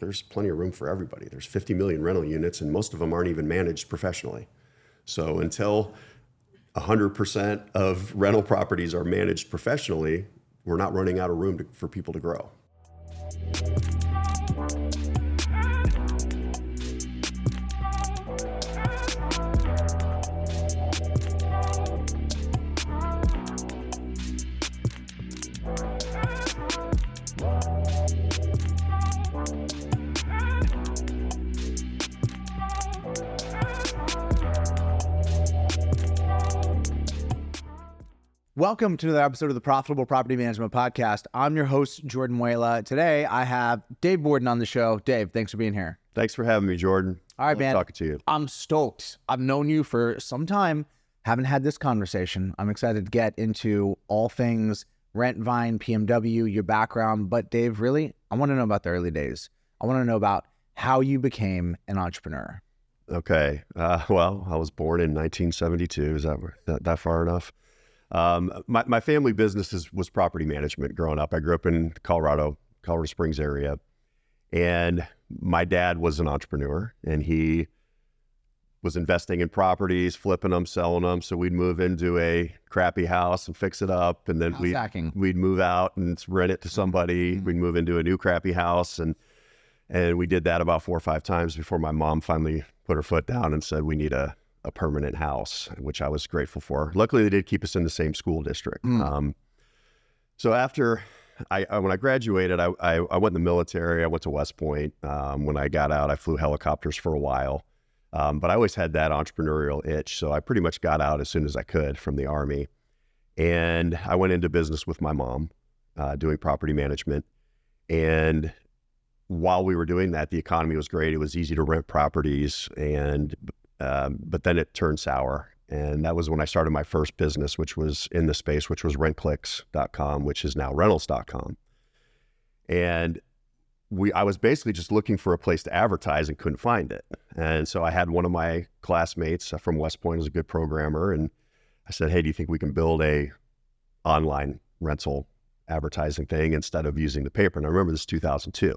there's plenty of room for everybody. There's 50 million rental units, and most of them aren't even managed professionally. So until 100% of rental properties are managed professionally, we're not running out of room for people to grow. Welcome to another episode of the Profitable Property Management Podcast. I'm your host, Jordan Muela. Today, I have Dave Borden on the show. Dave, thanks for being here. Thanks for having me, Jordan. All right, man. Talking to you. I'm stoked. I've known you for some time. Haven't had this conversation. I'm excited to get into all things Rent, Vine, PMW, your background. But Dave, really, I want to know about the early days. I want to know about how you became an entrepreneur. Okay. Well, I was born in 1972. Is that far enough? My family business was property management growing up. I grew up in Colorado Springs area, and my dad was an entrepreneur, and he was investing in properties, flipping them, selling them. So we'd move into a crappy house and fix it up, and then we'd move out and rent it to somebody. We'd move into a new crappy house, and we did that about 4 or 5 times before my mom finally put her foot down and said, we need a permanent house, which I was grateful for. Luckily, they did keep us in the same school district. So after when I graduated, I went in the military. I went to West Point. When I got out, I flew helicopters for a while. But I always had that entrepreneurial itch. So I pretty much got out as soon as I could from the Army. And I went into business with my mom, doing property management. And while we were doing that, the economy was great. It was easy to rent properties, but then it turned sour. And that was when I started my first business, which was in the space, which was rentclicks.com, which is now rentals.com. And I was basically just looking for a place to advertise and couldn't find it. And so I had one of my classmates from West Point who's a good programmer. And I said, hey, do you think we can build a online rental advertising thing instead of using the paper? And I remember this is 2002.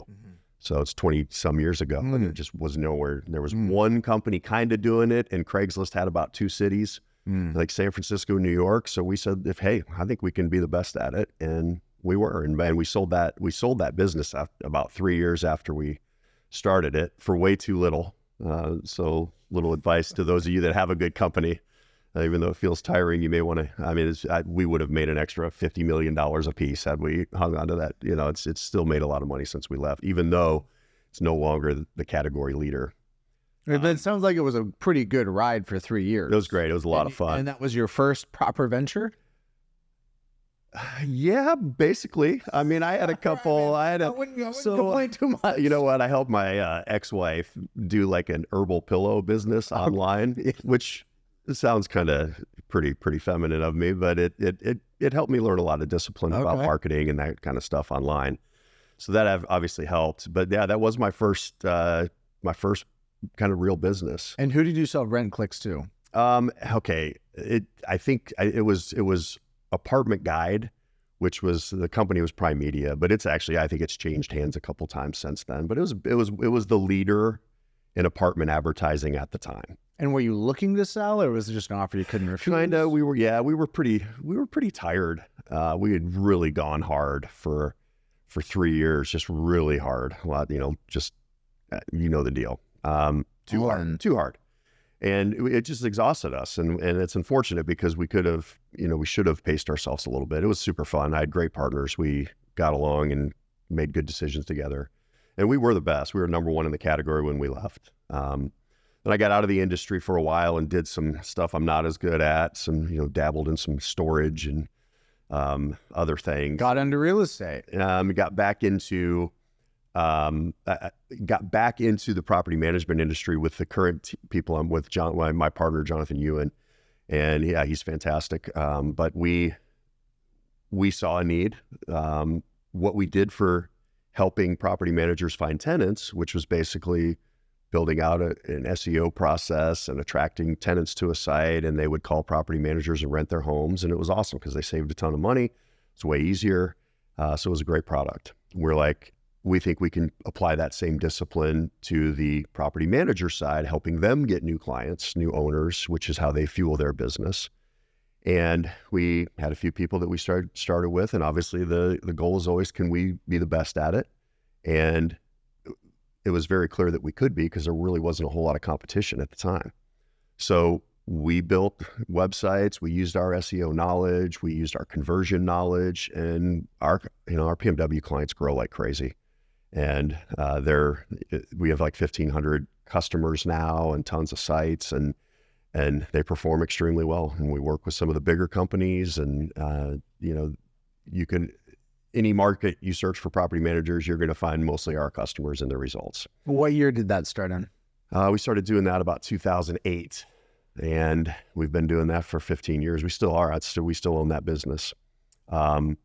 So it's 20 some years ago, and it just was nowhere. There was one company kind of doing it, and Craigslist had about 2 cities, like San Francisco, New York. So we said, hey, I think we can be the best at it. And we were, and we sold that business about 3 years after we started it for way too little. So little advice to those of you that have a good company. Even though it feels tiring, you may want to, we would have made an extra $50 million a piece had we hung on to that. You know, it's still made a lot of money since we left, even though it's no longer the category leader. But it sounds like it was a pretty good ride for 3 years. It was great. It was a lot of fun. And that was your first proper venture? Yeah, basically. I mean, I had a couple, I wouldn't complain too much. You know what? I helped my ex-wife do like an herbal pillow business online, which sounds kind of pretty feminine of me, but it helped me learn a lot of discipline about marketing and that kind of stuff online. So that obviously helped. But yeah, that was my first kind of real business. And who did you sell rent clicks to? Okay, I think it was Apartment Guide, which was the company was Prime Media, but it's actually, I think it's changed hands a couple times since then. But it was the leader in apartment advertising at the time. And were you looking to sell, or was it just an offer you couldn't refuse? Kinda. We were pretty tired. We had really gone hard for 3 years, just really hard. A lot, just you know the deal. Too hard. And it just exhausted us. And it's unfortunate because we could have, we should have paced ourselves a little bit. It was super fun. I had great partners. We got along and made good decisions together. And we were the best. We were number one in the category when we left. Then I got out of the industry for a while and did some stuff I'm not as good at. Dabbled in some storage and other things. Got into real estate. Got back into the property management industry with the current people I'm with, my partner, Jonathan Ewan. And yeah, he's fantastic. But we saw a need. What we did for helping property managers find tenants, which was basically building out an SEO process and attracting tenants to a site, and they would call property managers and rent their homes. And it was awesome because they saved a ton of money. It's way easier. So it was a great product. We're like, we think we can apply that same discipline to the property manager side, helping them get new clients, new owners, which is how they fuel their business. And we had a few people that we started with, and obviously the goal is always, can we be the best at it? And it was very clear that we could be, because there really wasn't a whole lot of competition at the time. So we built websites, we used our SEO knowledge, we used our conversion knowledge, and our PMW clients grow like crazy. And we have like 1,500 customers now and tons of sites, and they perform extremely well. And we work with some of the bigger companies, and any market you search for property managers, you're going to find mostly our customers in the results. What year did that start in? We started doing that about 2008, and we've been doing that for 15 years. We still are. We still own that business. And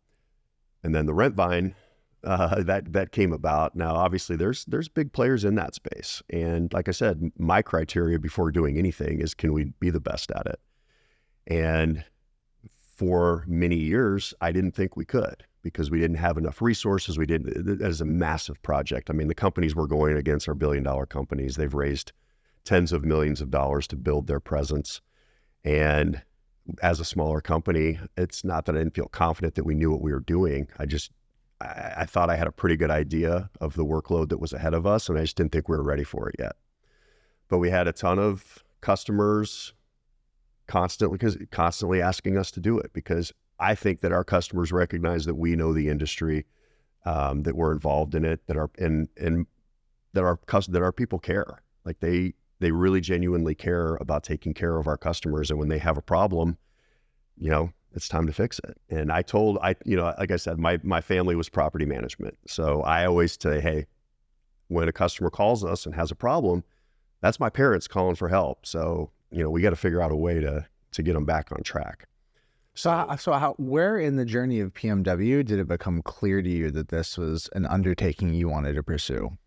then the Rentvine, that came about. Now, obviously, there's big players in that space. And like I said, my criteria before doing anything is, can we be the best at it? And for many years, I didn't think we could, because we didn't have enough resources. It was a massive project. I mean, the companies we're going against are billion-dollar companies. They've raised tens of millions of dollars to build their presence. And as a smaller company, it's not that I didn't feel confident that we knew what we were doing. I thought I had a pretty good idea of the workload that was ahead of us, and I just didn't think we were ready for it yet. But we had a ton of customers constantly asking us to do it, because I think that our customers recognize that we know the industry, that we're involved in it, that our people care. Like they really genuinely care about taking care of our customers. And when they have a problem, it's time to fix it. And like I said, my family was property management. So I always say, hey, when a customer calls us and has a problem, that's my parents calling for help. So, we got to figure out a way to get them back on track. So where in the journey of PMW did it become clear to you that this was an undertaking you wanted to pursue?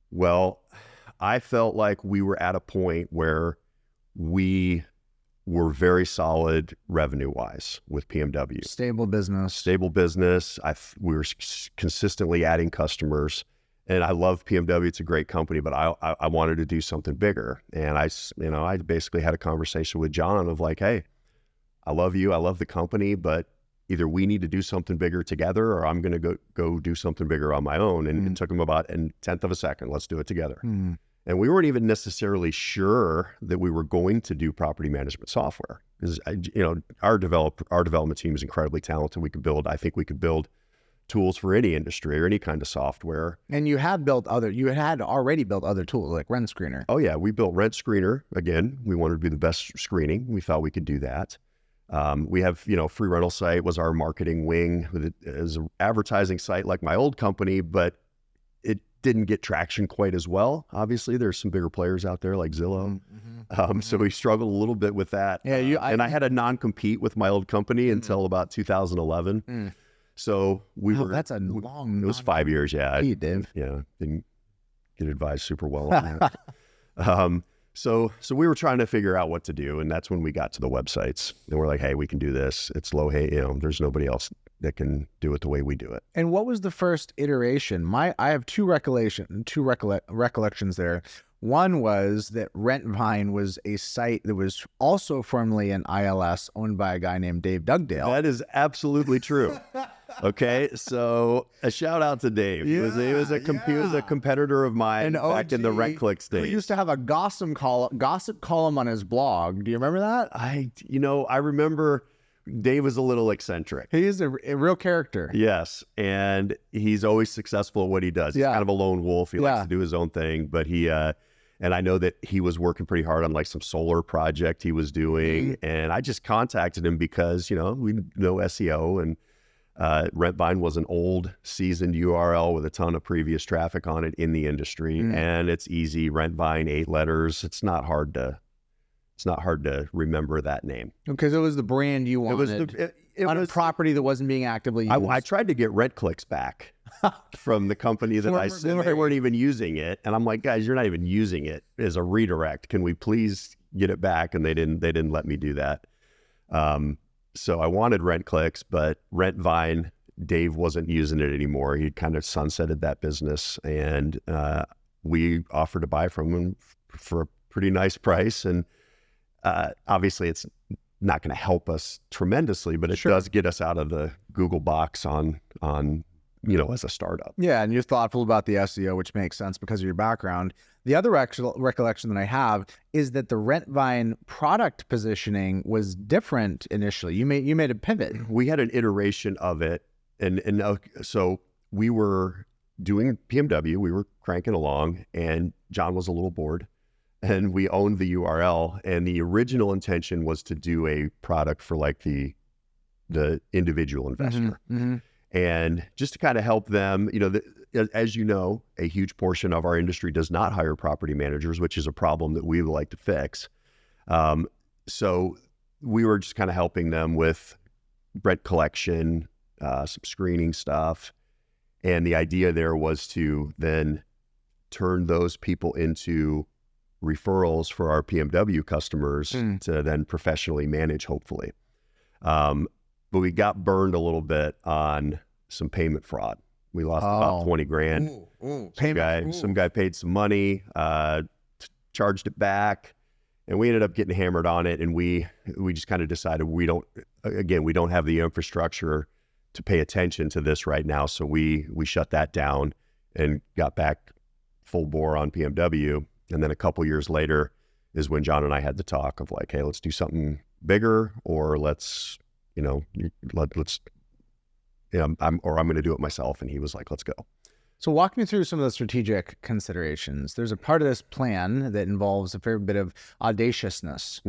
Well, I felt like we were at a point where we were very solid revenue-wise with PMW. Stable business. We were consistently adding customers, and I love PMW. It's a great company, but I wanted to do something bigger. And I basically had a conversation with John of like, hey, I love you. I love the company, but either we need to do something bigger together, or I'm going to go do something bigger on my own. And it took him about a tenth of a second. Let's do it together. And we weren't even necessarily sure that we were going to do property management software, because our development team is incredibly talented. I think we could build tools for any industry or any kind of software. And you had already built other tools like Rent Screener. Oh yeah, we built Rent Screener. Again, we wanted to be the best screening. We thought we could do that. We have, Free Rental Site was our marketing wing. It was an advertising site like my old company, but it didn't get traction quite as well. Obviously, there's some bigger players out there like Zillow. So we struggled a little bit with that. Yeah, I had a non-compete with my old company until about 2011. So that's a long. It was 5 years. Yeah. Dave. Yeah. Didn't get advised super well on that. So we were trying to figure out what to do, and that's when we got to the websites. And we're like, hey, we can do this. It's low hanging. There's nobody else that can do it the way we do it. And what was the first iteration? I have two recollections there. One was that Rentvine was a site that was also formerly an ILS owned by a guy named Dave Dugdale. That is absolutely true. Okay, so a shout out to Dave. He was a competitor of mine back in the RentClicks days. He used to have a gossip column on his blog. Do you remember that? I remember Dave was a little eccentric. He is a real character. Yes, and he's always successful at what he does. He's kind of a lone wolf. He likes to do his own thing, but and I know that he was working pretty hard on like some solar project he was doing, and I just contacted him because, we know SEO, and Rentvine was an old seasoned URL with a ton of previous traffic on it in the industry, and it's easy. Rentvine, 8 letters. It's not hard to remember that name. Because it was the brand you wanted. It was a property that wasn't being actively used. I tried to get RentClicks back from the company that I said they weren't even using it. And I'm like, guys, you're not even using it as a redirect. Can we please get it back? And they didn't let me do that. So I wanted RentClicks, but Rentvine Dave wasn't using it anymore. He kind of sunsetted that business, and we offered to buy from him for a pretty nice price. And obviously it's not going to help us tremendously, but it does get us out of the Google box on as a startup. Yeah, and you're thoughtful about the SEO, which makes sense because of your background. The other recollection that I have is that the RentVine product positioning was different initially. You made a pivot. We had an iteration of it, and so we were doing PMW, we were cranking along, and John was a little bored, and we owned the URL, and the original intention was to do a product for like the individual investor. And just to kind of help them, as you know, a huge portion of our industry does not hire property managers, which is a problem that we would like to fix. So we were just kind of helping them with rent collection, some screening stuff. And the idea there was to then turn those people into referrals for our PMW customers to then professionally manage, hopefully. But we got burned a little bit on some payment fraud. We lost about 20 grand. Some guy paid some money, charged it back, and we ended up getting hammered on it. And we just kind of decided we don't have the infrastructure to pay attention to this right now. So we shut that down and got back full bore on PMW. And then a couple years later is when John and I had the talk of like, hey, let's do something bigger, or let's I'm going to do it myself. And he was like, let's go. So walk me through some of the strategic considerations. There's a part of this plan that involves a fair bit of audaciousness.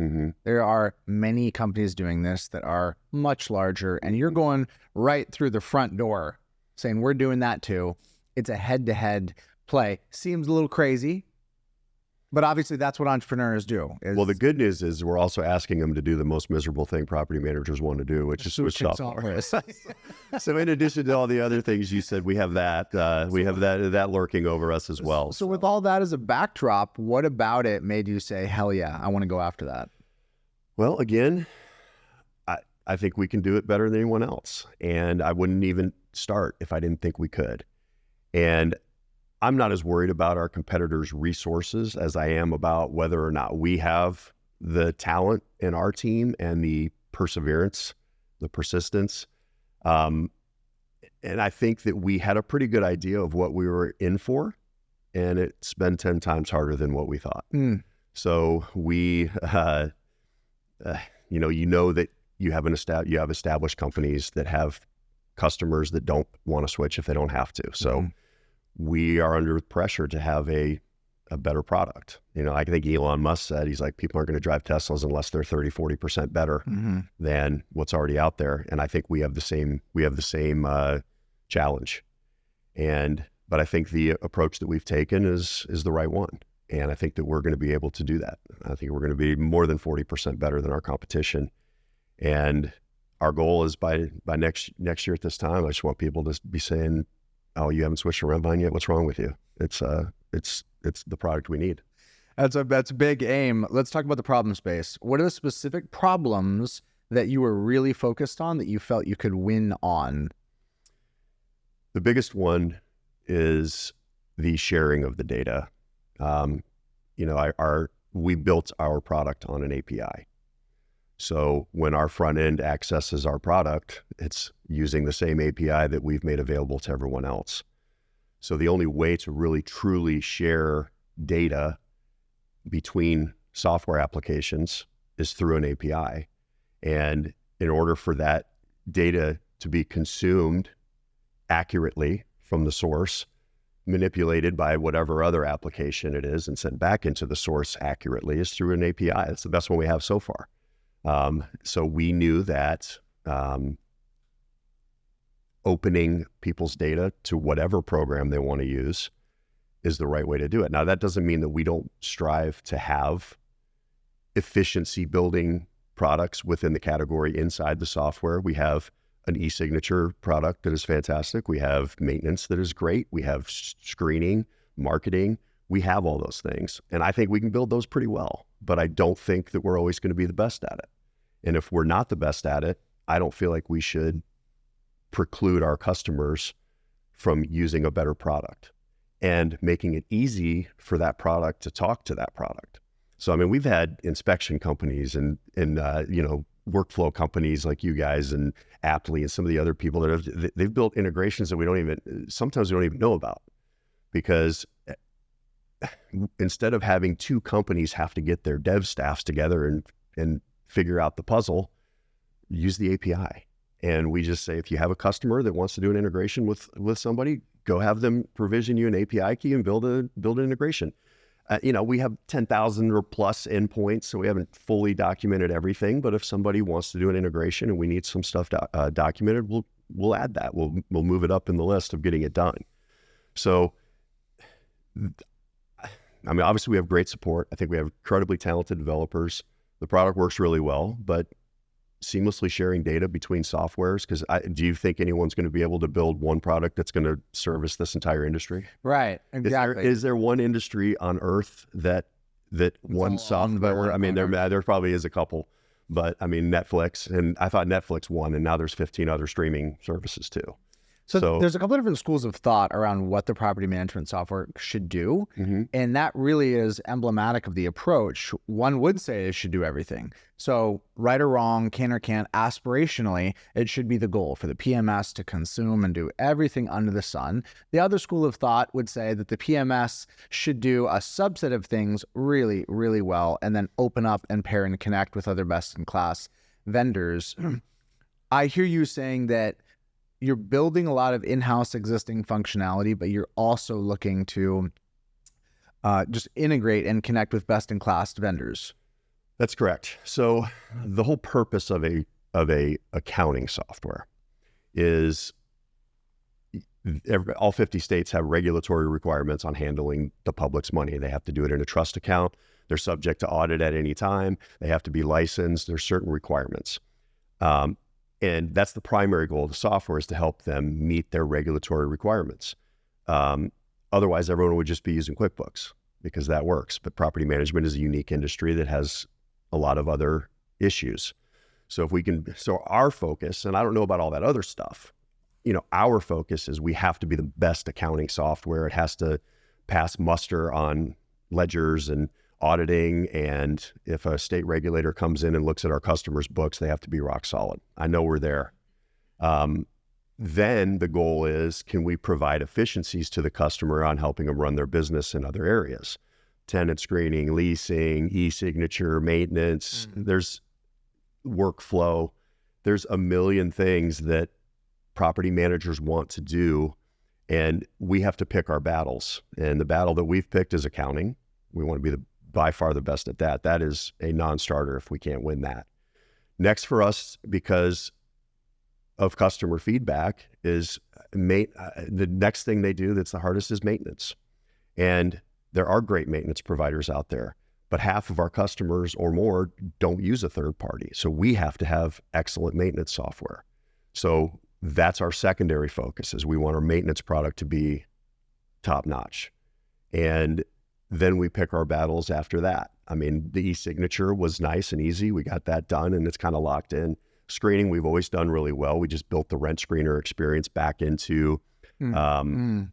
There are many companies doing this that are much larger, and you're going right through the front door saying, we're doing that too. It's a head-to-head play. Seems a little crazy, but obviously that's what entrepreneurs do. Well, the good news is we're also asking them to do the most miserable thing property managers want to do, which is switch software. So in addition to all the other things you said, we have that lurking over us as well. So with all that as a backdrop, what about it made you say, hell yeah, I want to go after that? Well, again, I think we can do it better than anyone else. And I wouldn't even start if I didn't think we could. And I'm not as worried about our competitors' resources as I am about whether or not we have the talent in our team and the perseverance, the persistence. And I think that we had a pretty good idea of what we were in for, and it's been 10 times harder than what we thought. So we, that you have established companies that have customers that don't want to switch if they don't have to. So we are under pressure to have a better product. I think Elon Musk said, he's like, people aren't going to drive Teslas unless they're 30-40% better than what's already out there. And I think we have the same challenge. But I think the approach that we've taken is the right one. And I think that we're going to be able to do that. I think we're going to be more than 40% better than our competition. And our goal is by next year at this time, I just want people to be saying, oh, you haven't switched to RentVine yet? What's wrong with you? It's the product we need. That's a big aim. Let's talk about the problem space. What are the specific problems that you were really focused on that you felt you could win on? The biggest one is the sharing of the data. We built our product on an API. So when our front end accesses our product, it's using the same API that we've made available to everyone else. So the only way to really truly share data between software applications is through an API. And in order for that data to be consumed accurately from the source, manipulated by whatever other application it is, and sent back into the source accurately, is through an API. That's the best one we have so far. So we knew that opening people's data to whatever program they want to use is the right way to do it. Now, that doesn't mean that we don't strive to have efficiency building products within the category inside the software. We have an e-signature product that is fantastic. We have maintenance that is great. We have screening, marketing. We have all those things. And I think we can build those pretty well, but I don't think that we're always going to be the best at it. And if we're not the best at it, I don't feel like we should preclude our customers from using a better product and making it easy for that product to talk to that product. So, I mean, we've had inspection companies and workflow companies like you guys and Aptly and some of the other people that they've built integrations that sometimes we don't even know about, because instead of having two companies have to get their dev staffs together and figure out the puzzle, use the API. And we just say, if you have a customer that wants to do an integration with somebody, go have them provision you an API key and build an integration. We have 10,000 or plus endpoints, so we haven't fully documented everything. But if somebody wants to do an integration and we need some stuff documented, we'll add that. We'll move it up in the list of getting it done. So, I mean, obviously we have great support. I think we have incredibly talented developers. The product works really well, but seamlessly sharing data between softwares, because do you think anyone's going to be able to build one product that's going to service this entire industry? Right, exactly. Is there one industry on earth that one software? I mean, there probably is a couple, but I mean, Netflix, and I thought Netflix won, and now there's 15 other streaming services too. So there's a couple of different schools of thought around what the property management software should do. Mm-hmm. And that really is emblematic of the approach. One would say it should do everything. So right or wrong, can or can't, aspirationally, it should be the goal for the PMS to consume and do everything under the sun. The other school of thought would say that the PMS should do a subset of things really, really well, and then open up and pair and connect with other best-in-class vendors. I hear you saying that you're building a lot of in-house existing functionality, but you're also looking to just integrate and connect with best-in-class vendors. That's correct. So the whole purpose of a accounting software is all 50 states have regulatory requirements on handling the public's money. They have to do it in a trust account. They're subject to audit at any time. They have to be licensed. There's certain requirements. And that's the primary goal of the software, is to help them meet their regulatory requirements. Otherwise, everyone would just be using QuickBooks because that works. But property management is a unique industry that has a lot of other issues. So our focus, and I don't know about all that other stuff, our focus is we have to be the best accounting software. It has to pass muster on ledgers and auditing, and if a state regulator comes in and looks at our customers' books, they have to be rock solid. I know we're there. Then the goal is, can we provide efficiencies to the customer on helping them run their business in other areas? Tenant screening, leasing, e-signature, maintenance, there's workflow. There's a million things that property managers want to do, and we have to pick our battles. And the battle that we've picked is accounting. We want to be by far the best at that. That is a non-starter if we can't win that. Next for us, because of customer feedback, is the next thing they do that's the hardest is maintenance. And there are great maintenance providers out there, but half of our customers or more don't use a third party. So we have to have excellent maintenance software. So that's our secondary focus, is we want our maintenance product to be top notch. And then we pick our battles after that. I mean, the e-signature was nice and easy. We got that done and it's kind of locked in. Screening, we've always done really well. We just built the rent screener experience back into Rentvine.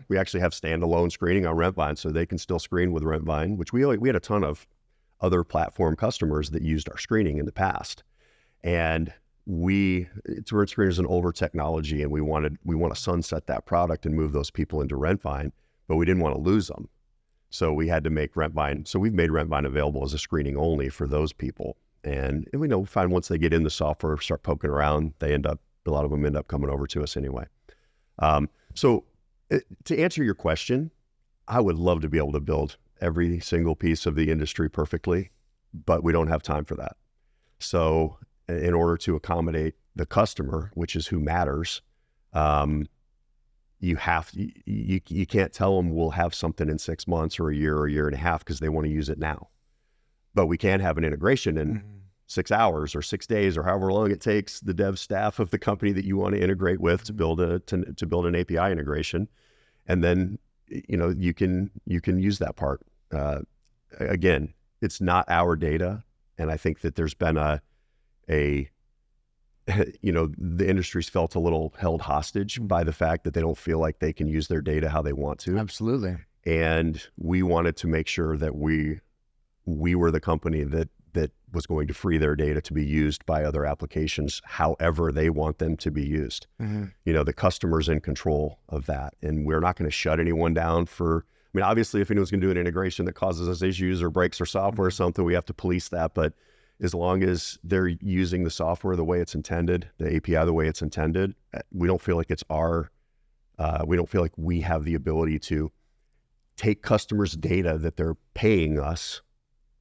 We actually have standalone screening on Rentvine, so they can still screen with Rentvine, which we had a ton of other platform customers that used our screening in the past. And rent screener is an older technology, and we want to sunset that product and move those people into Rentvine, but we didn't want to lose them. So we had to make Rentvine. So we've made Rentvine available as a screening only for those people. And we find once they get in the software, start poking around, a lot of them end up coming over to us anyway. So to answer your question, I would love to be able to build every single piece of the industry perfectly, but we don't have time for that. So in order to accommodate the customer, which is who matters, you can't tell them we'll have something in 6 months or a year and a half, because they want to use it now. But we can have an integration in 6 hours or 6 days or however long it takes the dev staff of the company that you want to integrate with to build an API integration, and then you can use that part. Again, it's not our data, and I think that there's been a the industry's felt a little held hostage by the fact that they don't feel like they can use their data how they want to. Absolutely. And we wanted to make sure that we were the company that was going to free their data to be used by other applications however they want them to be used. The customer's in control of that, and we're not going to shut anyone down for, obviously if anyone's going to do an integration that causes us issues or breaks our software or something, we have to police that. But as long as they're using the software the way it's intended, the API the way it's intended, we don't feel like we don't feel like we have the ability to take customers' data that they're paying us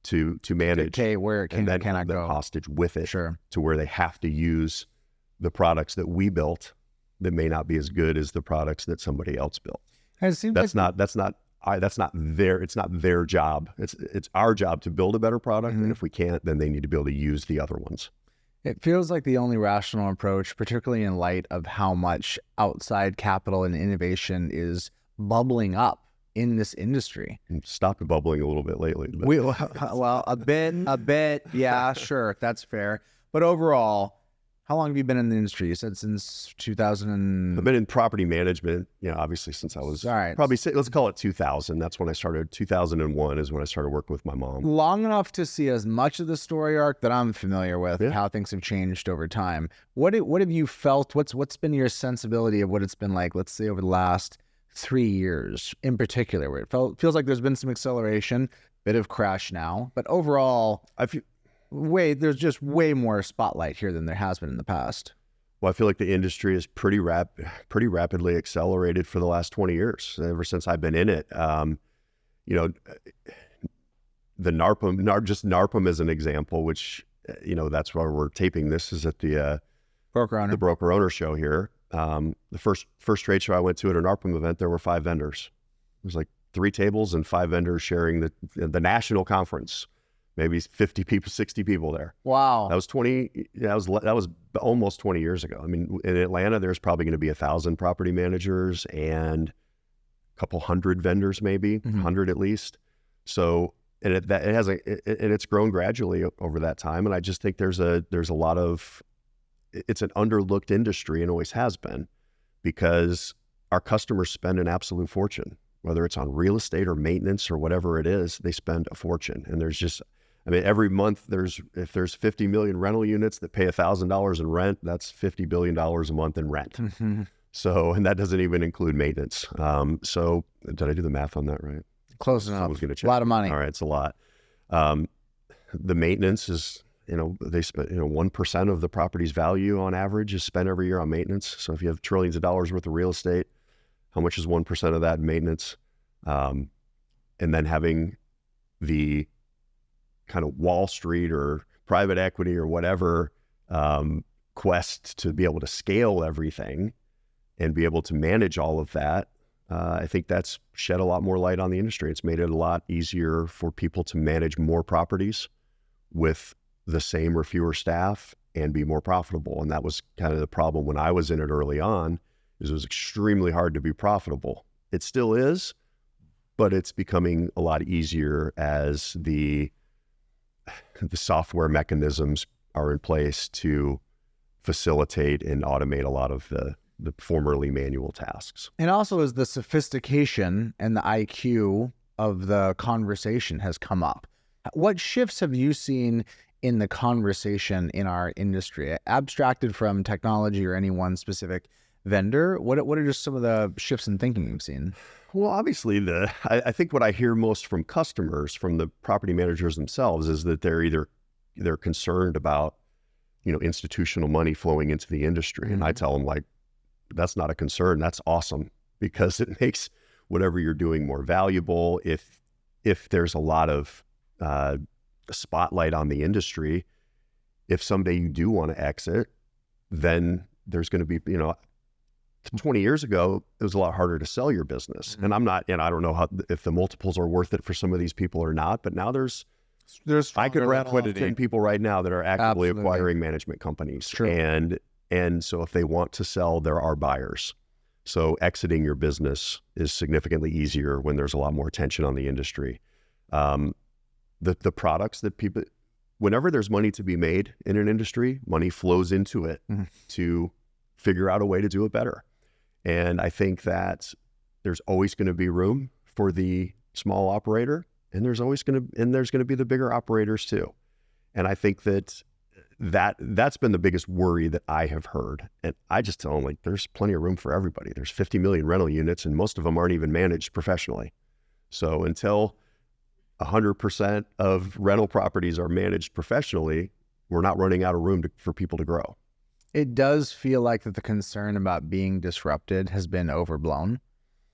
to manage, where it and then cannot the go hostage with it, Sure. to where they have to use the products that we built that may not be as good as the products that somebody else built. It seems It's not their job. It's our job to build a better product, and if we can't, then they need to be able to use the other ones. It feels like the only rational approach, particularly in light of how much outside capital and innovation is bubbling up in this industry. Stopped bubbling a little bit lately. But Well, a bit. Yeah, sure. That's fair. But overall, how long have you been in the industry? You said since 2000. I've been in property management, obviously since I was All right. probably, let's call it 2000. That's when I started. 2001 is when I started working with my mom. Long enough to see as much of the story arc that I'm familiar with, how things have changed over time. What have you felt? What's been your sensibility of what it's been like, let's say, over the last 3 years in particular, where it feels like there's been some acceleration, bit of crash now, but overall, there's just way more spotlight here than there has been in the past. Well, I feel like the industry is pretty rapidly accelerated for the last 20 years, ever since I've been in it. The NARPM as an example, which, that's why we're taping this, is at the Broker Owner Show here. The first trade show I went to at an NARPM event, there were 5 vendors. It was like 3 tables and 5 vendors sharing the national conference. Maybe 50 people, 60 people there. Wow. That was almost 20 years ago. In Atlanta, there's probably going to be 1,000 property managers and a couple hundred vendors, maybe 100 at least. So, and it's grown gradually over that time. And I just think there's a lot of, it's an underlooked industry, and always has been, because our customers spend an absolute fortune, whether it's on real estate or maintenance or whatever it is. They spend a fortune, and there's just, every month if there's 50 million rental units that pay $1,000 in rent, that's $50 billion a month in rent. So, and that doesn't even include maintenance. So did I do the math on that right? Close enough. Someone's gonna check. A lot of money. All right, it's a lot. The maintenance is, they spend, 1% of the property's value on average is spent every year on maintenance. So if you have trillions of dollars worth of real estate, how much is 1% of that in maintenance? And then having the kind of Wall Street or private equity or whatever quest to be able to scale everything and be able to manage all of that. I think that's shed a lot more light on the industry. It's made it a lot easier for people to manage more properties with the same or fewer staff and be more profitable. And that was kind of the problem when I was in it early on, is it was extremely hard to be profitable. It still is, but it's becoming a lot easier as the software mechanisms are in place to facilitate and automate a lot of the formerly manual tasks. And also, as the sophistication and the IQ of the conversation has come up, what shifts have you seen in the conversation in our industry, abstracted from technology or any one specific vendor? What are just some of the shifts in thinking you've seen? Well, obviously, I think what I hear most from customers, from the property managers themselves, is that they're concerned about, institutional money flowing into the industry. And I tell them, like, that's not a concern. That's awesome, because it makes whatever you're doing more valuable. If there's a lot of spotlight on the industry, if someday you do want to exit, then there's going to be, 20 years ago, it was a lot harder to sell your business. And I don't know if the multiples are worth it for some of these people or not, but now I could rattle 10 people right now that are actively acquiring management companies. True. And so if they want to sell, there are buyers. So exiting your business is significantly easier when there's a lot more attention on the industry. The products that whenever there's money to be made in an industry, money flows into it to figure out a way to do it better. And I think that there's always going to be room for the small operator, and there's going to be the bigger operators too. And I think that's been the biggest worry that I have heard. And I just tell them, like, there's plenty of room for everybody. There's 50 million rental units, and most of them aren't even managed professionally. So until 100% of rental properties are managed professionally, we're not running out of room for people to grow. It does feel like that the concern about being disrupted has been overblown.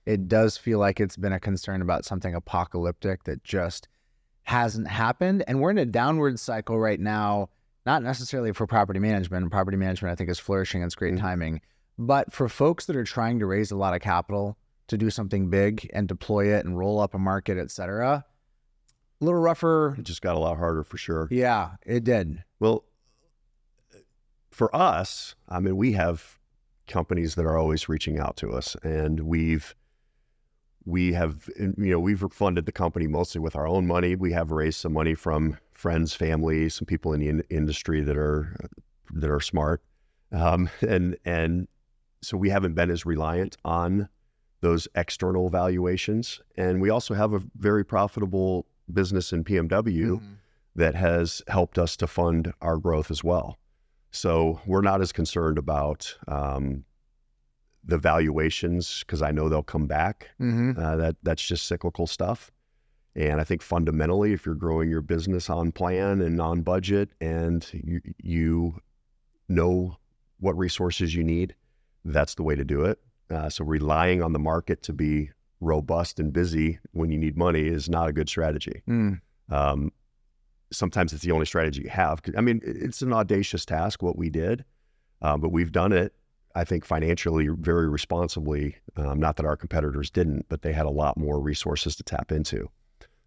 It does feel like it's been a concern about something apocalyptic that just hasn't happened. And we're in a downward cycle right now, not necessarily for property management. And property management, I think, is flourishing. It's great timing. But for folks that are trying to raise a lot of capital to do something big and deploy it and roll up a market, et cetera, a little rougher. It just got a lot harder for sure. Yeah, it did. Well, for us, I mean, we have companies that are always reaching out to us, and we have funded the company mostly with our own money. We have raised some money from friends, family, some people in the industry that are smart, and so we haven't been as reliant on those external valuations. And we also have a very profitable business in PMW that has helped us to fund our growth as well. So we're not as concerned about the valuations, because I know they'll come back. That's just cyclical stuff. And I think fundamentally, if you're growing your business on plan and on budget, and you know what resources you need, that's the way to do it. So relying on the market to be robust and busy when you need money is not a good strategy. Sometimes it's the only strategy you have. I mean, it's an audacious task, what we did, but we've done it, I think, financially very responsibly. Not that our competitors didn't, but they had a lot more resources to tap into.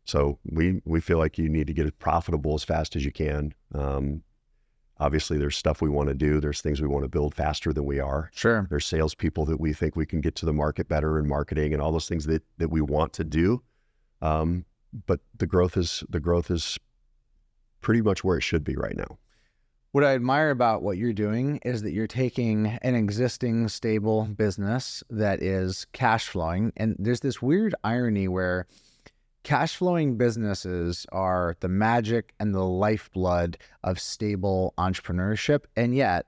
So we feel like you need to get it profitable as fast as you can. Obviously, there's stuff we want to do. There's things we want to build faster than we are. Sure. There's salespeople that we think we can get to the market better, and marketing and all those things that we want to do. But the growth is pretty much where it should be right now. What I admire about what you're doing is that you're taking an existing stable business that is cash flowing. And there's this weird irony where cash flowing businesses are the magic and the lifeblood of stable entrepreneurship. And yet,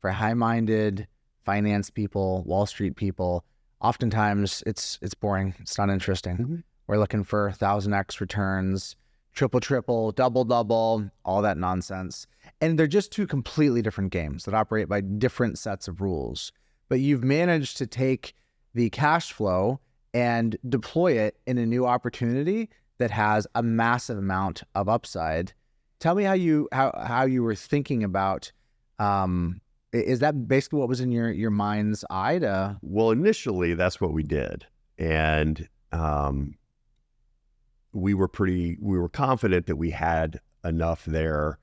for high-minded finance people, Wall Street people, oftentimes it's boring. It's not interesting. We're looking for 1,000x returns, triple, double, all that nonsense. And they're just two completely different games that operate by different sets of rules. But you've managed to take the cash flow and deploy it in a new opportunity that has a massive amount of upside. Tell me how you were thinking about, is that basically what was in your mind's eye to? Well, initially that's what we did. And we were confident that we had enough there.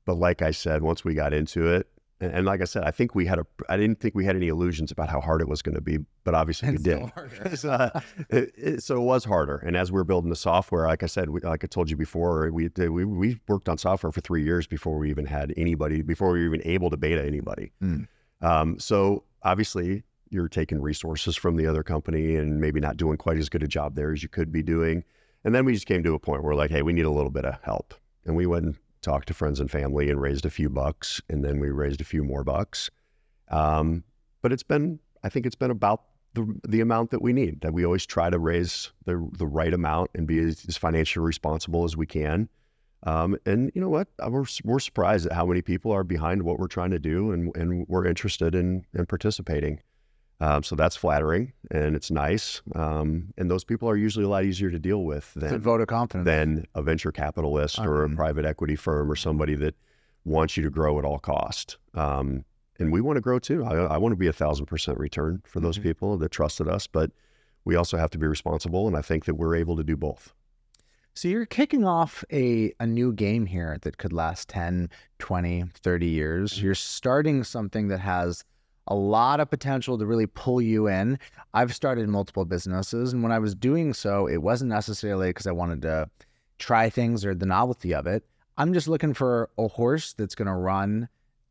But like I said, once we got into it, and like I said, I didn't think we had any illusions about how hard it was going to be, but obviously we did. So it was harder. And as we're building the software, like I said, like I told you before, we worked on software for 3 years before we even had anybody, before we were even able to beta anybody. So obviously you're taking resources from the other company and maybe not doing quite as good a job there as you could be doing. And then we just came to a point where we're like, hey, we need a little bit of help. And we went and talked to friends and family and raised a few bucks, and then we raised a few more bucks. But I think it's been about the amount that we need, that we always try to raise the right amount and be as financially responsible as we can. And you know what? We're surprised at how many people are behind what we're trying to do, and we're interested in participating. So that's flattering, and it's nice. And those people are usually a lot easier to deal with than It's a vote of confidence. than a venture capitalist or a private equity firm or somebody that wants you to grow at all cost. And we want to grow too. I want to be 1,000% return for those people that trusted us, but we also have to be responsible. And I think that we're able to do both. So you're kicking off a new game here that could last 10, 20, 30 years. You're starting something that has a lot of potential to really pull you in. I've started multiple businesses, and when I was doing so, it wasn't necessarily because I wanted to try things or the novelty of it. I'm just looking for a horse that's going to run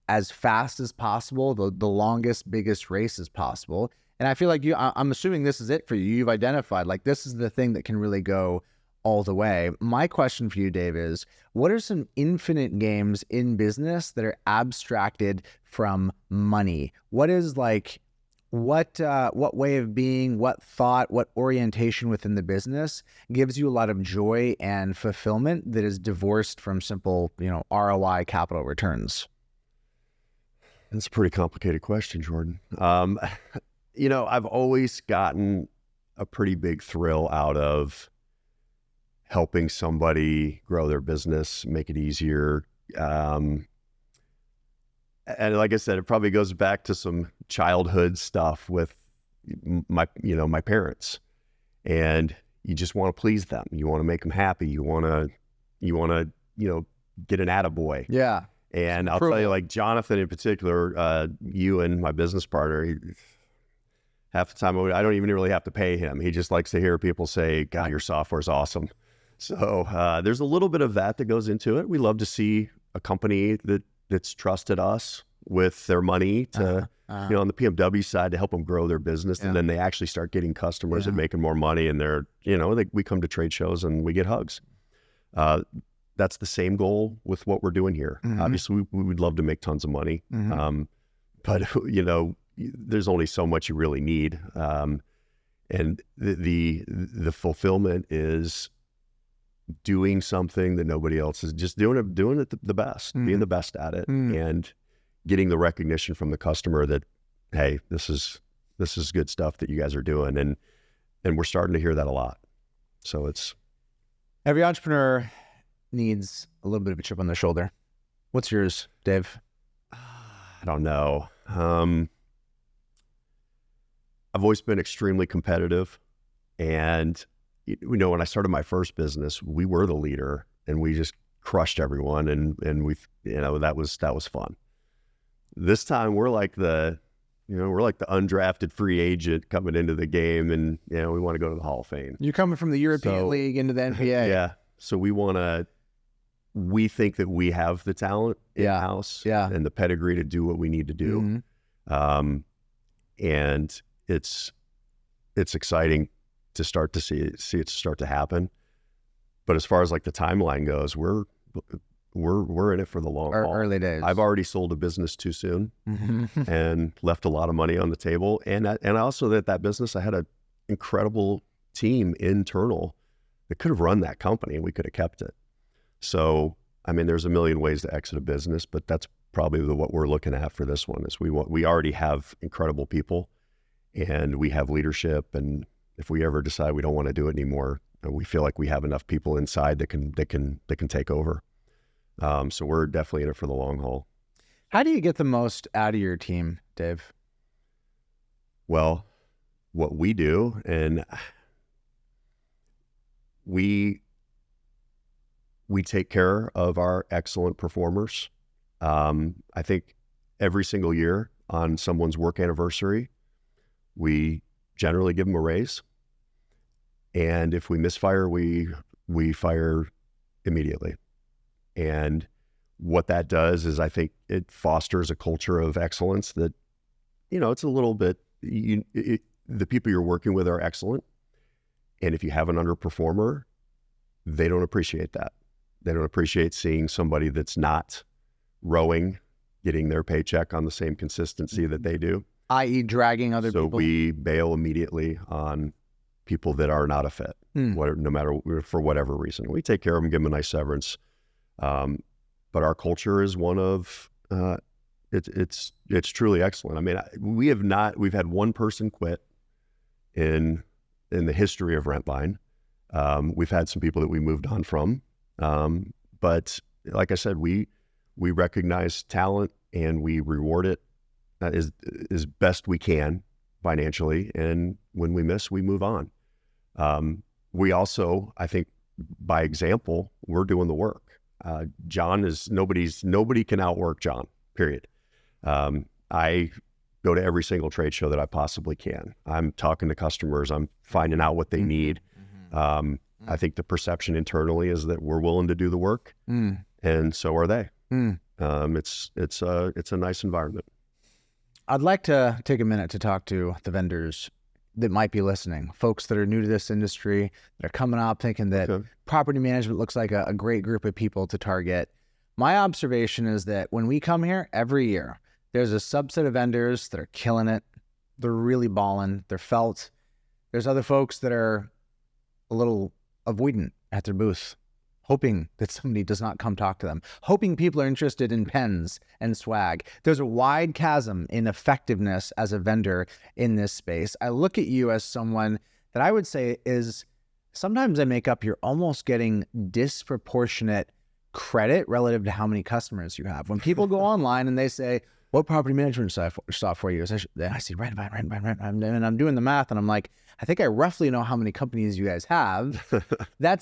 as fast as possible, the longest, biggest race as possible. And I feel like I'm assuming this is it for you. You've identified, like, this is the thing that can really go all the way. My question for you, Dave, is what are some infinite games in business that are abstracted from money? What is like, what way of being, what thought, what orientation within the business gives you a lot of joy and fulfillment that is divorced from simple, ROI, capital returns? That's a pretty complicated question, Jordan. I've always gotten a pretty big thrill out of helping somebody grow their business, make it easier. And like I said, it probably goes back to some childhood stuff with my parents, and you just want to please them. You want to make them happy. You want to, get an attaboy. Yeah. And I'll tell you, like Jonathan in particular, you and my business partner, half the time I don't even really have to pay him. He just likes to hear people say, God, your software's awesome. So there's a little bit of that goes into it. We love to see a company that's trusted us with their money to, on the PMW side, to help them grow their business. And then they actually start getting customers and making more money. And they're, we come to trade shows and we get hugs. That's the same goal with what we're doing here. Obviously, we would love to make tons of money. But, there's only so much you really need. And the fulfillment is doing something that nobody else is, just doing it the best, being the best at it, and getting the recognition from the customer that, hey, this is good stuff that you guys are doing. And we're starting to hear that a lot. So it's, every entrepreneur needs a little bit of a chip on their shoulder. What's yours, Dave? I don't know. I've always been extremely competitive, and when I started my first business, we were the leader and we just crushed everyone, and we, that was fun. This time we're like the undrafted free agent coming into the game, and we want to go to the Hall of Fame. You're coming from the European League into the NBA. Yeah. So we think that we have the talent in-house and the pedigree to do what we need to do. And it's exciting to start to see it start to happen. But as far as like the timeline goes, we're in it for the long haul. Early days. I've already sold a business too soon and left a lot of money on the table. And also that business, I had an incredible team internal that could have run that company and we could have kept it. So, I mean, there's a million ways to exit a business, but that's probably what we're looking at for this one. Is we already have incredible people, and we have leadership. And if we ever decide we don't want to do it anymore, we feel like we have enough people inside that can take over. So we're definitely in it for the long haul. How do you get the most out of your team, Dave? Well, what we do, and we take care of our excellent performers. I think every single year on someone's work anniversary, we generally give them a raise. And if we misfire, we fire immediately. And what that does is, I think it fosters a culture of excellence that, it's a little bit, the people you're working with are excellent. And if you have an underperformer, they don't appreciate that. They don't appreciate seeing somebody that's not rowing, getting their paycheck on the same consistency that they do. I.e. dragging other people. So we bail immediately on people that are not a fit, no matter, for whatever reason. We take care of them, give them a nice severance. But our culture is one of, it's truly excellent. I mean, we've had one person quit in the history of Rentline. We've had some people that we moved on from. But like I said, we recognize talent and we reward it as best we can financially. And when we miss, we move on. We also, I think by example, we're doing the work. John is nobody can outwork John, period. I go to every single trade show that I possibly can. I'm talking to customers. I'm finding out what they need. I think the perception internally is that we're willing to do the work, and so are they. Mm. It's a nice environment. I'd like to take a minute to talk to the vendors that might be listening, folks that are new to this industry, that are coming up thinking that Okay. property management looks like a great group of people to target. My observation is that when we come here every year, there's a subset of vendors that are killing it. They're really balling. They're felt. There's other folks that are a little avoidant at their booth, hoping that somebody does not come talk to them, hoping people are interested in pens and swag. There's a wide chasm in effectiveness as a vendor in this space. I look at you as someone that I would say is, sometimes I make up, you're almost getting disproportionate credit relative to how many customers you have. When people go online and they say, what property management software you use? I see rent, and I'm doing the math and I'm like, I think I roughly know how many companies you guys have.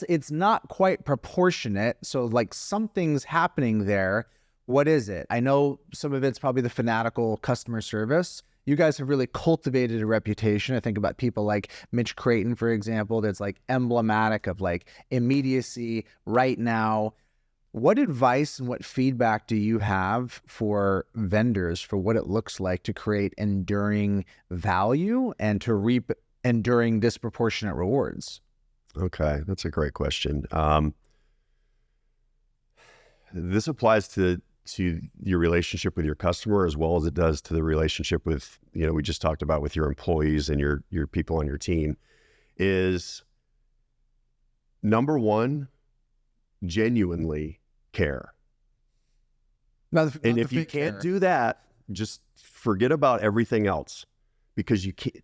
It's not quite proportionate. So like something's happening there. What is it? I know some of it's probably the fanatical customer service. You guys have really cultivated a reputation. I think about people like Mitch Creighton, for example, that's like emblematic of like immediacy right now. What advice and what feedback do you have for vendors for what it looks like to create enduring value and to reap enduring disproportionate rewards? Okay, that's a great question. This applies to your relationship with your customer as well as it does to the relationship with, we just talked about with your employees and your people on your team. Is number one, genuinely care. And if you can't do that, just forget about everything else, because you can't.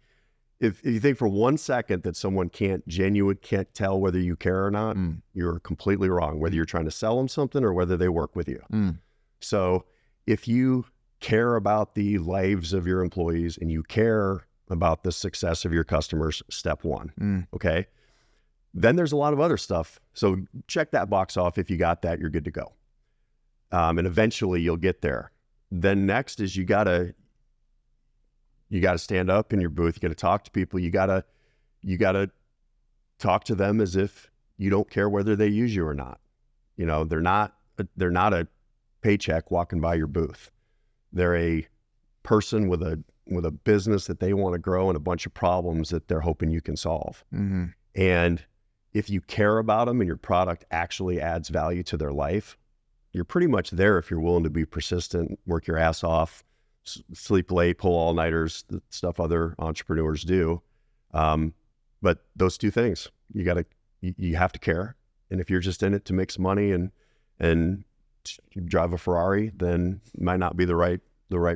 If you think for 1 second that someone can't tell whether you care or not, you're completely wrong, whether you're trying to sell them something or whether they work with you. So if you care about the lives of your employees and you care about the success of your customers, step one, okay? Then there's a lot of other stuff. So check that box off. If you got that, you're good to go. And eventually you'll get there. Then next is you gotta stand up in your booth. You gotta talk to people. You gotta talk to them as if you don't care whether they use you or not. They're not a paycheck walking by your booth. They're a person with a business that they want to grow and a bunch of problems that they're hoping you can solve. And if you care about them and your product actually adds value to their life, you're pretty much there if you're willing to be persistent, work your ass off, sleep late, pull all-nighters, the stuff other entrepreneurs do. But those two things, you have to care. And if you're just in it to make some money and drive a Ferrari, then it might not be the right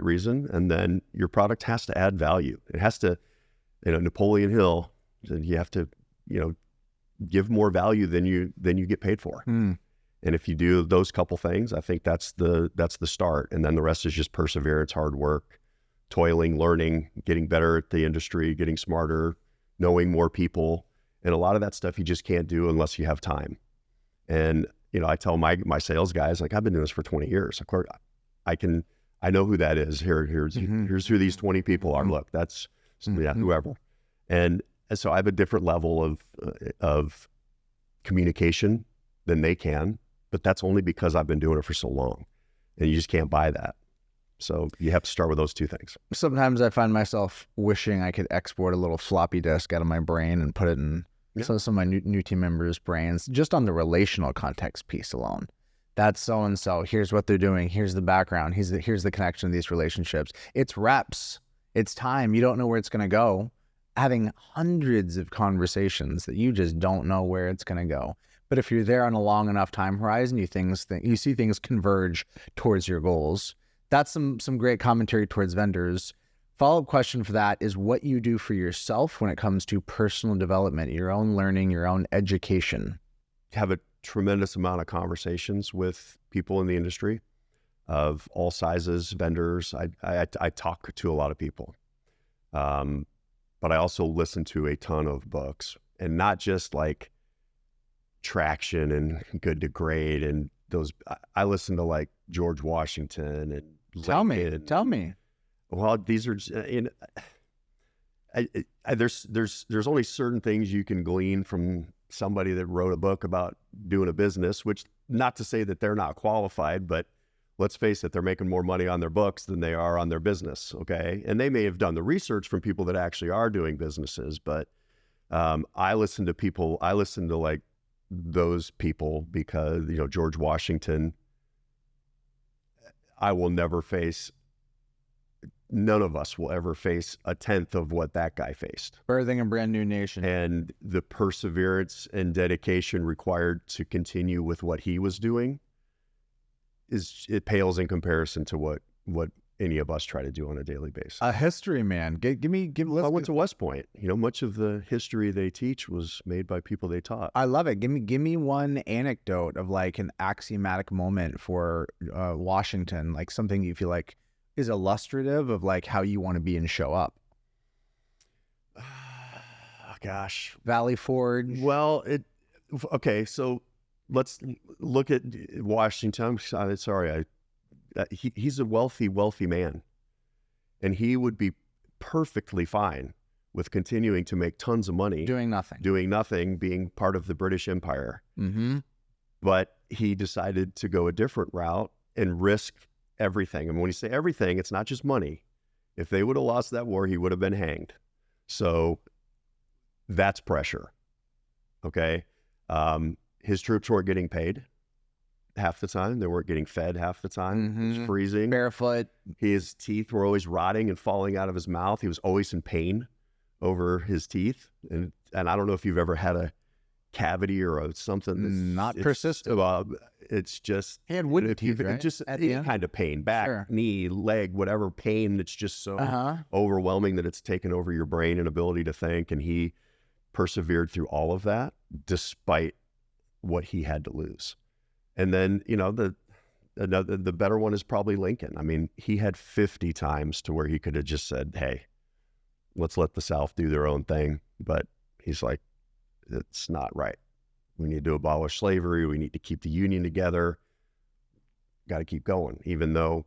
reason. And then your product has to add value. It has to, Napoleon Hill said you have to, give more value than you get paid for. And if you do those couple things, I think that's the start. And then the rest is just perseverance, hard work, toiling, learning, getting better at the industry, getting smarter, knowing more people. And a lot of that stuff you just can't do unless you have time. And, I tell my sales guys, like, I've been doing this for 20 years. Of course, I know who that is. Here's who these 20 people are. Look, that's whoever. And so I have a different level of communication than they can, but that's only because I've been doing it for so long, and you just can't buy that. So you have to start with those two things. Sometimes I find myself wishing I could export a little floppy disk out of my brain and put it in some of my new team members' brains, just on the relational context piece alone. That's so-and-so. Here's what they're doing. Here's the background. Here's the connection to these relationships. It's reps. It's time. You don't know where it's going to go. Having hundreds of conversations that you just don't know where it's going to go. But if you're there on a long enough time horizon, you see things converge towards your goals. That's some great commentary towards vendors. Follow-up question for that is what you do for yourself when it comes to personal development, your own learning, your own education. Have a tremendous amount of conversations with people in the industry of all sizes, vendors. I talk to a lot of people. But I also listen to a ton of books, and not just like Traction and Good to Great and those. I listen to like George Washington and Tell Lincoln. me. Well, these are there's only certain things you can glean from somebody that wrote a book about doing a business, which not to say that they're not qualified, but let's face it, they're making more money on their books than they are on their business. Okay. And they may have done the research from people that actually are doing businesses, but I listen to like those people because, George Washington, none of us will ever face a tenth of what that guy faced. Birthing a brand new nation. And the perseverance and dedication required to continue with what he was doing it pales in comparison to what any of us try to do on a daily basis. A history man. I went to West Point. Much of the history they teach was made by people they taught. I love it. Give me one anecdote of like an axiomatic moment for Washington, like something you feel like is illustrative of like how you want to be and show up. Gosh. Valley Forge. Well, okay. So let's look at Washington. I'm sorry. He's a wealthy man, and he would be perfectly fine with continuing to make tons of money. Doing nothing, being part of the British Empire. Mm-hmm. But he decided to go a different route and risk everything. And when you say everything, it's not just money. If they would have lost that war, he would have been hanged. So that's pressure. Okay. His troops weren't getting paid half the time. They weren't getting fed half the time. Mm-hmm. It was freezing. Barefoot. His teeth were always rotting and falling out of his mouth. He was always in pain over his teeth. And I don't know if you've ever had a cavity or something that's not persistent. It's just he had wooden teeth, right? Just any kind of pain, back, knee, leg, whatever pain that's just so overwhelming that it's taken over your brain and ability to think. And he persevered through all of that despite what he had to lose. And then, the better one is probably Lincoln. I mean, he had 50 times to where he could have just said, hey, let's let the South do their own thing. But he's like, it's not right. We need to abolish slavery. We need to keep the Union together. Got to keep going, even though,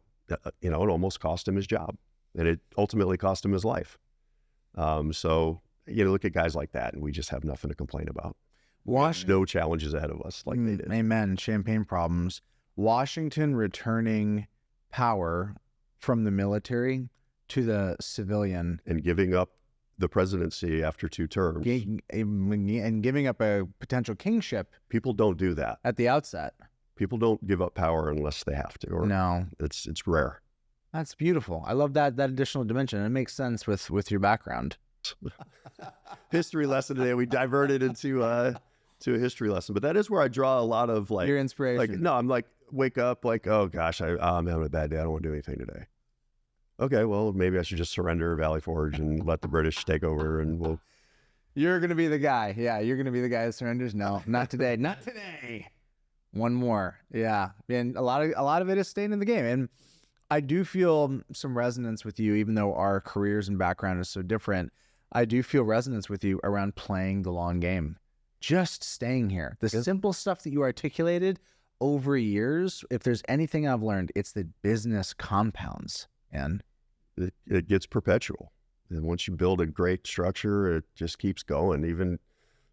it almost cost him his job, and it ultimately cost him his life. So, look at guys like that, and we just have nothing to complain about. No challenges ahead of us like they did. Amen. Champagne problems. Washington returning power from the military to the civilian. And giving up the presidency after 2 terms. And giving up a potential kingship. People don't do that. At the outset. People don't give up power unless they have to. Or no. It's rare. That's beautiful. I love that additional dimension. It makes sense with your background. History lesson today. We diverted into a history lesson, but that is where I draw a lot of like your inspiration. Like, no, I'm like, wake up, like, oh gosh, I'm having a bad day. I don't want to do anything today. Okay, well, maybe I should just surrender Valley Forge and let the British take over, and You're gonna be the guy. Yeah, you're gonna be the guy that surrenders. No, not today. Not today. One more. Yeah, and a lot of it is staying in the game, and I do feel some resonance with you, even though our careers and background is so different. I do feel resonance with you around playing the long game. Just staying here. The simple stuff that you articulated over years, if there's anything I've learned, it's that business compounds. And it gets perpetual. And once you build a great structure, it just keeps going. Even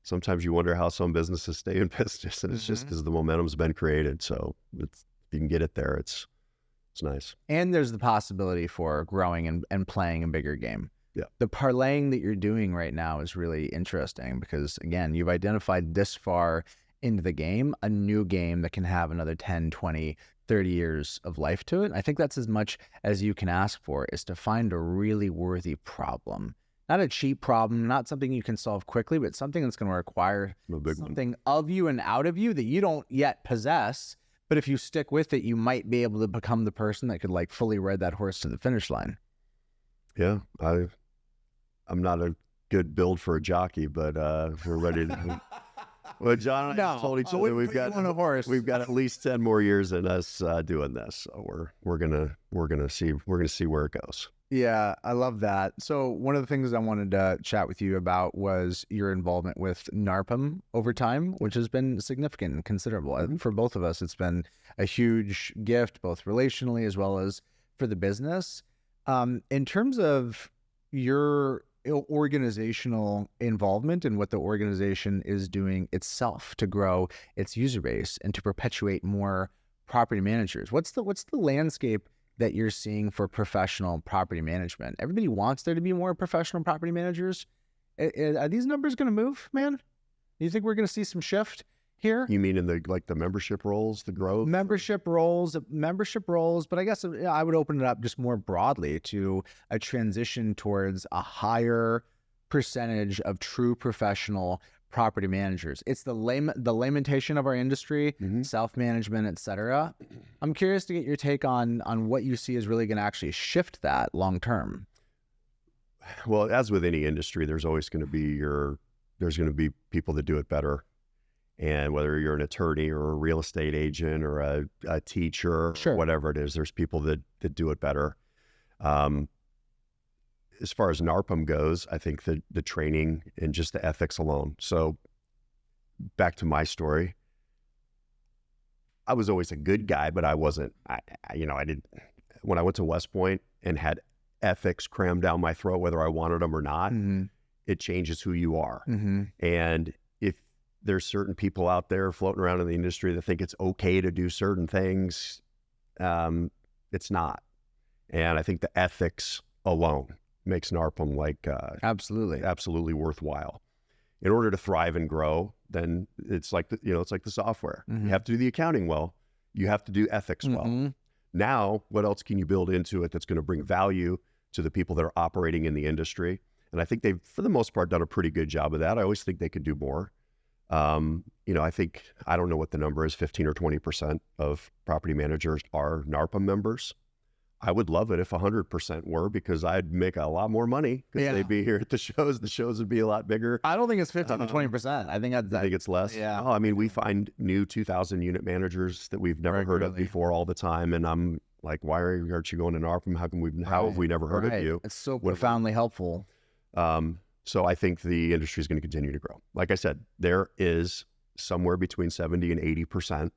sometimes you wonder how some businesses stay in business, and it's just because the momentum's been created. So if you can get it there, it's nice. And there's the possibility for growing and playing a bigger game. Yeah. The parlaying that you're doing right now is really interesting because, again, you've identified this far into the game, a new game that can have another 10, 20, 30 years of life to it. I think that's as much as you can ask for, is to find a really worthy problem. Not a cheap problem, not something you can solve quickly, but something that's going to require something of you and out of you that you don't yet possess. But if you stick with it, you might be able to become the person that could like fully ride that horse to the finish line. Yeah, I'm not a good build for a jockey, but we're ready to. Well, John and I just told each other we've got at least 10 more years in us doing this, so we're gonna see where it goes. Yeah, I love that. So one of the things I wanted to chat with you about was your involvement with NARPM over time, which has been significant and considerable. And for both of us, it's been a huge gift, both relationally as well as for the business. In terms of your organizational involvement and what the organization is doing itself to grow its user base and to perpetuate more property managers. What's the landscape that you're seeing for professional property management? Everybody wants there to be more professional property managers. Are these numbers going to move, man? Do you think we're going to see some shift here? You mean in the membership roles, the growth? Membership roles, but I guess I would open it up just more broadly to a transition towards a higher percentage of true professional property managers. It's the lamentation of our industry, self-management, et cetera. I'm curious to get your take on what you see is really going to actually shift that long term. Well, as with any industry, there's always going to be people that do it better. And whether you're an attorney or a real estate agent or a teacher, Sure, or whatever it is, there's people that do it better. As far as NARPM goes, I think that the training and just the ethics alone. So back to my story, I was always a good guy, but I wasn't, I didn't, when I went to West Point and had ethics crammed down my throat, whether I wanted them or not, it changes who you are. And if there's certain people out there floating around in the industry that think it's okay to do certain things, it's not. And I think the ethics alone makes NARPM absolutely worthwhile. In order to thrive and grow, then it's like the software. You have to do the accounting well. You have to do ethics well. Now, what else can you build into it that's going to bring value to the people that are operating in the industry? And I think they've, for the most part, done a pretty good job of that. I always think they could do more. I think, I don't know what the number is, 15 or 20% of property managers are NARPM members. I would love it if 100% were, because I'd make a lot more money because they'd be here at the shows. The shows would be a lot bigger. I don't think it's 15 to 20%. I think it's less. Yeah. Oh, I mean, we find new 2,000 unit managers that we've never heard of before all the time. And I'm like, why aren't you going to NARPM? How have we never heard of you? It's so profoundly helpful. So I think the industry is going to continue to grow. Like I said, there is somewhere between 70 and 80%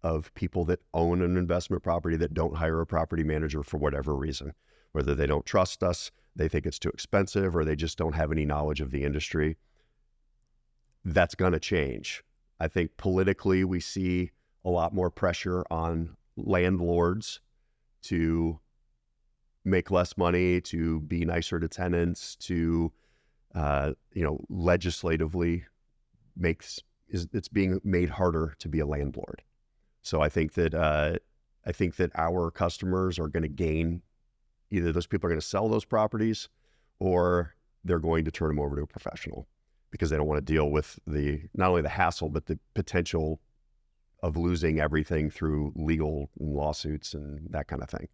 of people that own an investment property that don't hire a property manager for whatever reason, whether they don't trust us, they think it's too expensive, or they just don't have any knowledge of the industry. That's going to change. I think politically, we see a lot more pressure on landlords to make less money, to be nicer to tenants, to, legislatively it's being made harder to be a landlord. So I think that our customers are going to gain, either those people are going to sell those properties or they're going to turn them over to a professional because they don't want to deal with not only the hassle, but the potential of losing everything through legal and lawsuits and that kind of thing.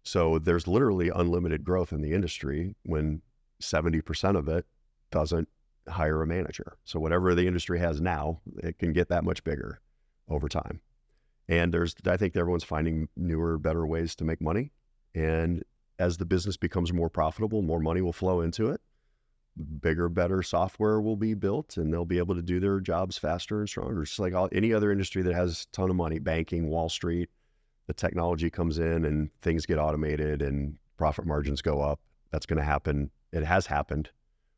So there's literally unlimited growth in the industry when 70% of it doesn't hire a manager. So whatever the industry has now, it can get that much bigger over time. And I think everyone's finding newer, better ways to make money. And as the business becomes more profitable, more money will flow into it. Bigger, better software will be built, and they'll be able to do their jobs faster and stronger. It's like any other industry that has a ton of money, banking, Wall Street, the technology comes in and things get automated and profit margins go up. That's going to happen. It has happened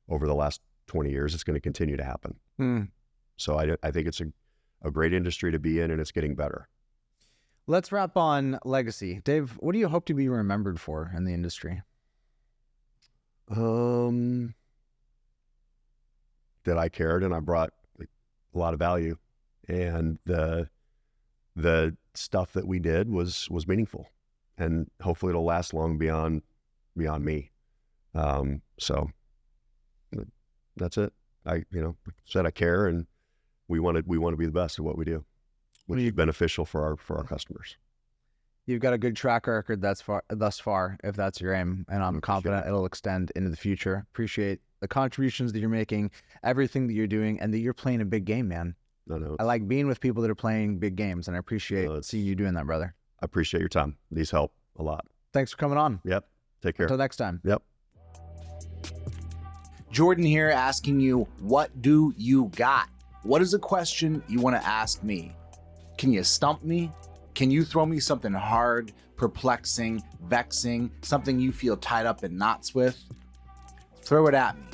over the last 20 years. It's going to continue to happen. So I think it's a great industry to be in, and it's getting better. Let's wrap on legacy. Dave, what do you hope to be remembered for in the industry? That I cared and I brought a lot of value, and the stuff that we did was meaningful, and hopefully it'll last long beyond me. So that's it. I said I care, and we want to be the best at what we do, which is beneficial for our customers. You've got a good track record thus far, if that's your aim, and I'm confident it'll extend into the future. Appreciate the contributions that you're making, everything that you're doing, and that you're playing a big game, man. I like being with people that are playing big games, and I appreciate seeing you doing that, brother. I appreciate your time. These help a lot. Thanks for coming on. Yep. Take care. Until next time. Yep. Jordan here, asking you, what do you got? What is a question you want to ask me? Can you stump me? Can you throw me something hard, perplexing, vexing, something you feel tied up in knots with? throw it at me.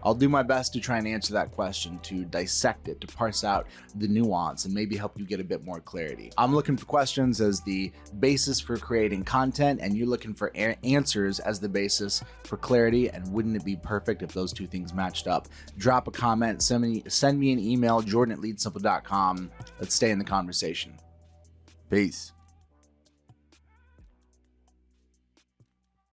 I'll do my best to try and answer that question, to dissect it, to parse out the nuance, and maybe help you get a bit more clarity. I'm looking for questions as the basis for creating content, and you're looking for answers as the basis for clarity. And wouldn't it be perfect if those two things matched up? Drop a comment, send me an email, jordan@leadsimple.com. Let's stay in the conversation. Peace.